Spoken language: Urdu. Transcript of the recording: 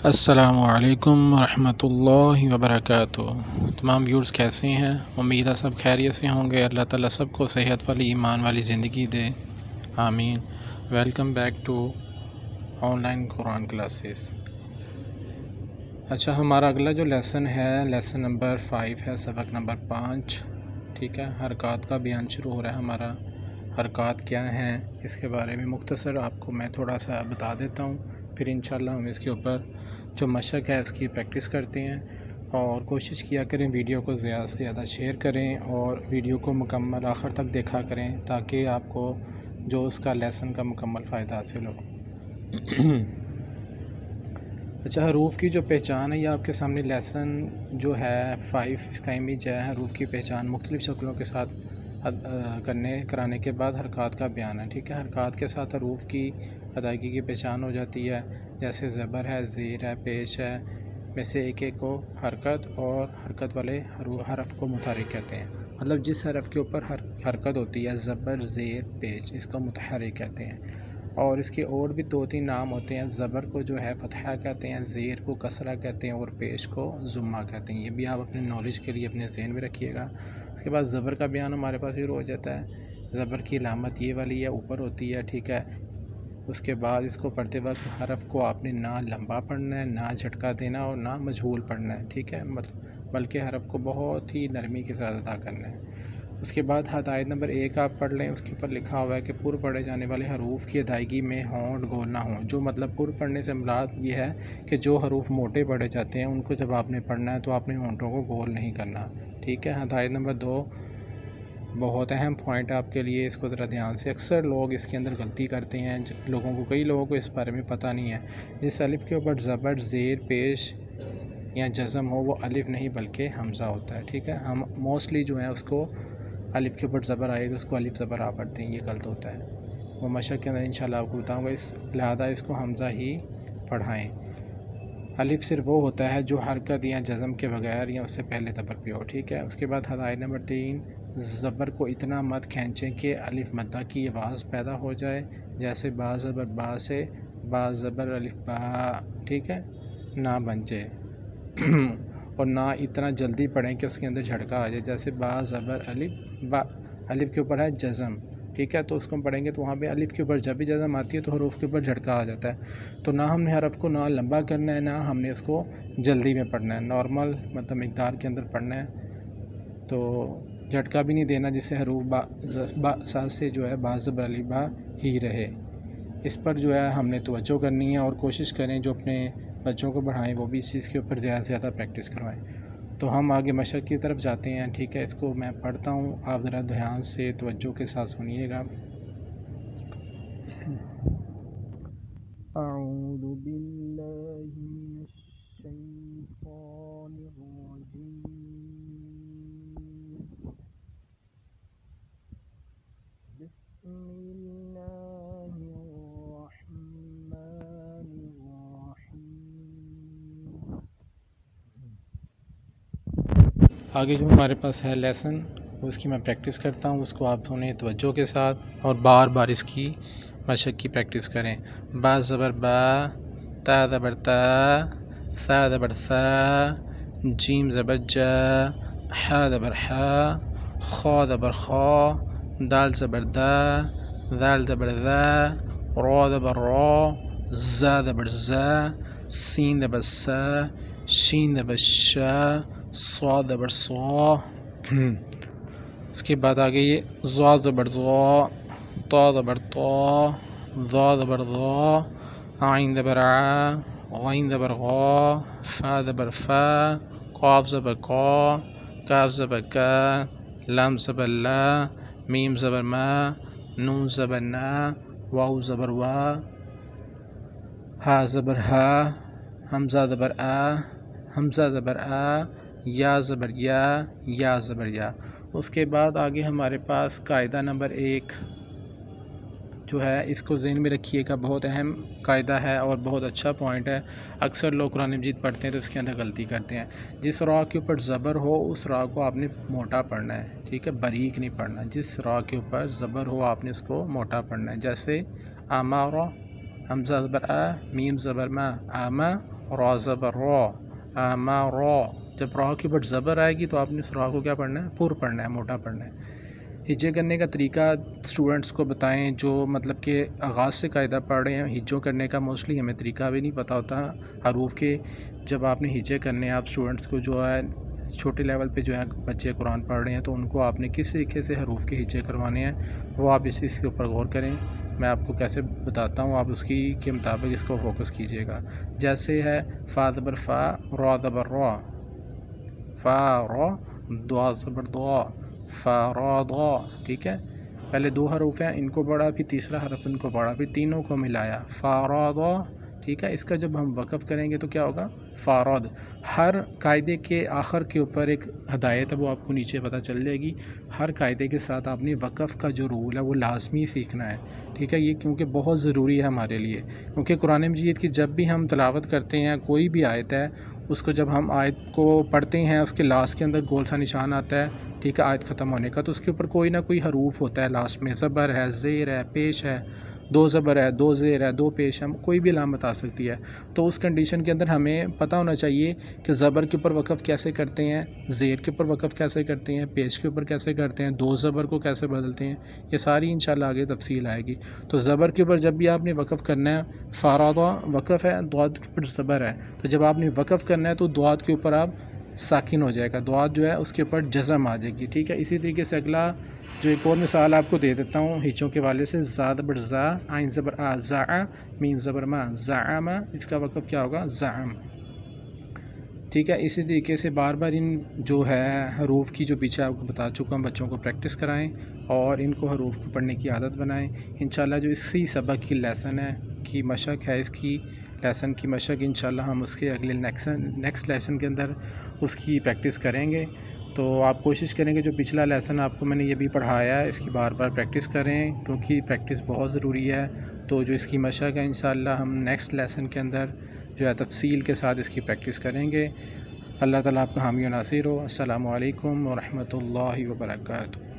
السلام علیکم ورحمۃ اللہ وبرکاتہ۔ تمام ویورز کیسے ہیں؟ امید ہے سب خیریت سے ہوں گے۔ اللہ تعالیٰ سب کو صحت والی ایمان والی زندگی دے، آمین۔ Welcome back to online Quran classes. اچھا، ہمارا اگلا جو لیسن ہے لیسن نمبر 5 ہے، سبق نمبر 5، ٹھیک ہے۔ حرکات کا بیان شروع ہو رہا ہے ہمارا۔ حرکات کیا ہیں اس کے بارے میں مختصر آپ کو میں تھوڑا سا بتا دیتا ہوں، پھر انشاءاللہ ہم اس کے اوپر جو مشق ہے اس کی پریکٹس کرتے ہیں، اور کوشش کیا کریں ویڈیو کو زیادہ سے زیادہ شیئر کریں اور ویڈیو کو مکمل آخر تک دیکھا کریں تاکہ آپ کو جو اس کا لیسن کا مکمل فائدہ حاصل ہو۔ اچھا، حروف کی جو پہچان ہے یہ آپ کے سامنے لیسن جو ہے 5 اس کا امیج ہے۔ حروف کی پہچان مختلف شکلوں کے ساتھ کرانے کے بعد حرکات کا بیان ہے، ٹھیک ہے۔ حرکات کے ساتھ حروف کی ادائیگی کی پہچان ہو جاتی ہے، جیسے زبر ہے، زیر ہے، پیش ہے، میں سے ایک ایک کو حرکت اور حرکت والے حرف کو متحرک کہتے ہیں۔ مطلب جس حرف کے اوپر حرکت ہوتی ہے، زبر، زیر، پیش، اس کو متحرک کہتے ہیں۔ اور اس کے اور بھی 2-3 نام ہوتے ہیں۔ زبر کو جو ہے فتحہ کہتے ہیں، زیر کو کسرہ کہتے ہیں، اور پیش کو ضمہ کہتے ہیں۔ یہ بھی آپ اپنے نالج کے لیے اپنے ذہن میں رکھیے گا۔ اس کے بعد زبر کا بیان ہمارے پاس شروع ہو جاتا ہے۔ زبر کی علامت یہ والی ہے، اوپر ہوتی ہے، ٹھیک ہے۔ اس کے بعد اس کو پڑھتے وقت حرف کو آپ نے نہ لمبا پڑھنا ہے، نہ جھٹکا دینا اور نہ مجہول پڑھنا ہے، ٹھیک ہے، بلکہ حرف کو بہت ہی نرمی کے ساتھ ادا کرنا ہے۔ اس کے بعد ہدایت نمبر 1 آپ پڑھ لیں۔ اس کے اوپر لکھا ہوا ہے کہ پر پڑھے جانے والے حروف کی ادائیگی میں ہونٹ گول نہ ہوں۔ جو مطلب پر پڑھنے سے مراد یہ ہے کہ جو حروف موٹے پڑھے جاتے ہیں ان کو جب آپ نے پڑھنا ہے تو آپ نے ہونٹوں کو گول نہیں کرنا، ٹھیک ہے۔ ہدایت نمبر 2 بہت اہم پوائنٹ آپ کے لیے، اس کو ذرا دھیان سے۔ اکثر لوگ اس کے اندر غلطی کرتے ہیں، کئی لوگوں کو اس بارے میں پتہ نہیں ہے۔ جس الف کے اوپر زبر، زیر، پیش یا جزم ہو وہ الف نہیں بلکہ حمزہ ہوتا ہے، ٹھیک ہے۔ ہم موسٹلی جو ہے اس کو الف کے اوپر زبر آئے تو اس کو الف زبر آ پڑھتے ہیں، یہ غلط ہوتا ہے۔ وہ مشق کے اندر انشاءاللہ آپ کو بتاؤں گا، لہٰذا اس کو حمزہ ہی پڑھائیں۔ الف صرف وہ ہوتا ہے جو حرکت یا جزم کے بغیر یا اس سے پہلے زبر پہ ہو، ٹھیک ہے۔ اس کے بعد ہدایت نمبر 3 زبر کو اتنا مت کھینچیں کہ الف مدہ کی آواز پیدا ہو جائے، جیسے با زبر با سے با زبر الف با، ٹھیک ہے، نہ بن جائے۔ اور نہ اتنا جلدی پڑھیں کہ اس کے اندر جھٹکا آ جائے، جیسے با زبر الف با، الف کے اوپر ہے جزم، ٹھیک ہے، تو اس کو پڑھیں گے تو وہاں پہ الف کے اوپر جب بھی جزم آتی ہے تو حروف کے اوپر جھٹکا آ جاتا ہے۔ تو نہ ہم نے حرف کو نہ لمبا کرنا ہے، نہ ہم نے اس کو جلدی میں پڑھنا ہے، نارمل مطلب مقدار کے اندر پڑھنا ہے۔ تو جھٹکا بھی نہیں دینا جس سے حروف با سے جو ہے با زبر الف با ہی رہے۔ اس پر جو ہے ہم نے توجہ کرنی ہے، اور کوشش کریں جو اپنے بچوں کو پڑھائیں وہ بھی اس چیز کے اوپر زیادہ سے زیادہ پریکٹس کروائیں۔ تو ہم آگے مشق کی طرف جاتے ہیں، ٹھیک ہے۔ اس کو میں پڑھتا ہوں، آپ ذرا دھیان سے توجہ کے ساتھ سنیے گا۔ اعوذ باللہ من الشیطان الرجیم، بسم اللہ الرحمن الرحیم۔ آگے جو ہمارے پاس ہے لیسن، اس کی میں پریکٹس کرتا ہوں، اس کو آپ سنیں توجہ کے ساتھ اور بار بار اس کی مشق کی پریکٹس کریں۔ با زبر با، تا زبر تا، ثا زبر ثا، جیم زبر جا، حا زبر حا، خا زبر خا، دال زبر دا، ذال زبر ذا، را زبر را، زا زبر زا، سین زبر سا، شین زبر شا، صاد زبر صا۔ اس کے بعد آگے یہ زا زبر زا، طا زبر طا، ظا زبر ظا، عین زبر ع، غین زبر غا، فا زبر فا، قاف زبر قا، کاف زبر کا، لام زبر لا، میم زبر ما، نون زبر نا، واو زبر وا، ہا زبر ہا، حمزہ زبر آ، حمزہ زبر آ، یا زبر یا زبر یا۔ اس کے بعد آگے ہمارے پاس قاعدہ نمبر 1 جو ہے، اس کو ذہن میں رکھیے گا، بہت اہم قاعدہ ہے اور بہت اچھا پوائنٹ ہے۔ اکثر لوگ قرآن مجید پڑھتے ہیں تو اس کے اندر غلطی کرتے ہیں۔ جس را کے اوپر زبر ہو اس را کو آپ نے موٹا پڑھنا ہے، ٹھیک ہے، باریک نہیں پڑھنا۔ جس را کے اوپر زبر ہو آپ نے اس کو موٹا پڑھنا ہے، جیسے آمارا، حمزہ زبر آ، میم زبر ما، آما، را زبر را، آمارا۔ جب را کے اوپر زبر آئے گی تو آپ نے اس را کو کیا پڑھنا ہے؟ پر پڑھنا ہے، موٹا پڑھنا ہے۔ ہجے کرنے کا طریقہ اسٹوڈنٹس کو بتائیں جو مطلب کہ آغاز سے قاعدہ پڑھ رہے ہیں۔ ہجوں کرنے کا موسٹلی ہمیں طریقہ بھی نہیں پتہ ہوتا حروف کے۔ جب آپ نے ہجے کرنے ہیں، آپ اسٹوڈنٹس کو جو ہے چھوٹے لیول پہ جو ہے بچے قرآن پڑھ رہے ہیں تو ان کو آپ نے کس طریقے سے حروف کے ہجے کروانے ہیں وہ آپ اس کے اوپر غور کریں۔ میں آپ کو کیسے بتاتا ہوں، آپ اس کی کے مطابق اس کو فوکس کیجیے گا۔ جیسے ہے فا زبر فا، را زبر را، فا را، دعا زبر دعا، فا را دعا، ٹھیک ہے۔ پہلے دو حروف ہیں، ان کو پڑھا، پھر تیسرا حرف ان کو پڑھا، پھر تینوں کو ملایا، فا را دعا، ٹھیک ہے۔ اس کا جب ہم وقف کریں گے تو کیا ہوگا؟ فاراد۔ ہر قاعدے کے آخر کے اوپر ایک ہدایت ہے، وہ آپ کو نیچے پتہ چل جائے گی۔ ہر قاعدے کے ساتھ آپ نے وقف کا جو رول ہے وہ لازمی سیکھنا ہے، ٹھیک ہے۔ یہ کیونکہ بہت ضروری ہے ہمارے لیے، کیونکہ قرآن مجید کی جب بھی ہم تلاوت کرتے ہیں کوئی بھی آیت ہے، اس کو جب ہم آیت کو پڑھتے ہیں اس کے لاسٹ کے اندر گول سا نشان آتا ہے، ٹھیک ہے، آیت ختم ہونے کا، تو اس کے اوپر کوئی نہ کوئی حروف ہوتا ہے لاسٹ میں، زبر ہے، زیر ہے، پیش ہے، دو زبر ہے، دو زیر ہے، دو پیش ہے، کوئی بھی علامت آ سکتی ہے۔ تو اس کنڈیشن کے اندر ہمیں پتہ ہونا چاہیے کہ زبر کے اوپر وقف کیسے کرتے ہیں، زیر کے اوپر وقف کیسے کرتے ہیں، پیش کے اوپر کیسے کرتے ہیں، دو زبر کو کیسے بدلتے ہیں، یہ ساری انشاءاللہ آگے تفصیل آئے گی۔ تو زبر کے اوپر جب بھی آپ نے وقف کرنا ہے، فارادہ وقف ہے، دعات کے اوپر زبر ہے، تو جب آپ نے وقف کرنا ہے تو دعات کے اوپر آپ ساکن ہو جائے گا، دعات جو ہے اس کے اوپر جزم آ جائے گی، ٹھیک ہے۔ اسی طریقے سے اگلا جو ایک اور مثال آپ کو دے دیتا ہوں ہجوں کے والے سے، زا زبر زا، عین زبر آ، زا، میم زبر ما، زعم، اس کا وقف کیا ہوگا؟ زعم، ٹھیک ہے۔ اسی طریقے سے بار بار ان جو ہے حروف کی جو پیچھے آپ کو بتا چکا ہوں، بچوں کو پریکٹس کرائیں اور ان کو حروف کو پڑھنے کی عادت بنائیں۔ انشاءاللہ جو اسی سبق کی لیسن ہے کی مشق ہے، اس کی لیسن کی مشق انشاءاللہ ہم اس کے اگلے نیکسٹ لیسن کے اندر اس کی پریکٹس کریں گے۔ تو آپ کوشش کریں گے جو پچھلا لیسن آپ کو میں نے یہ بھی پڑھایا ہے اس کی بار بار پریکٹس کریں، کیونکہ پریکٹس بہت ضروری ہے۔ تو جو اس کی مشق ہے انشاءاللہ ہم نیکسٹ لیسن کے اندر جو ہے تفصیل کے ساتھ اس کی پریکٹس کریں گے۔ اللہ تعالیٰ آپ کا حامی و ناصر ہو۔ السلام علیکم ورحمۃ اللہ وبرکاتہ۔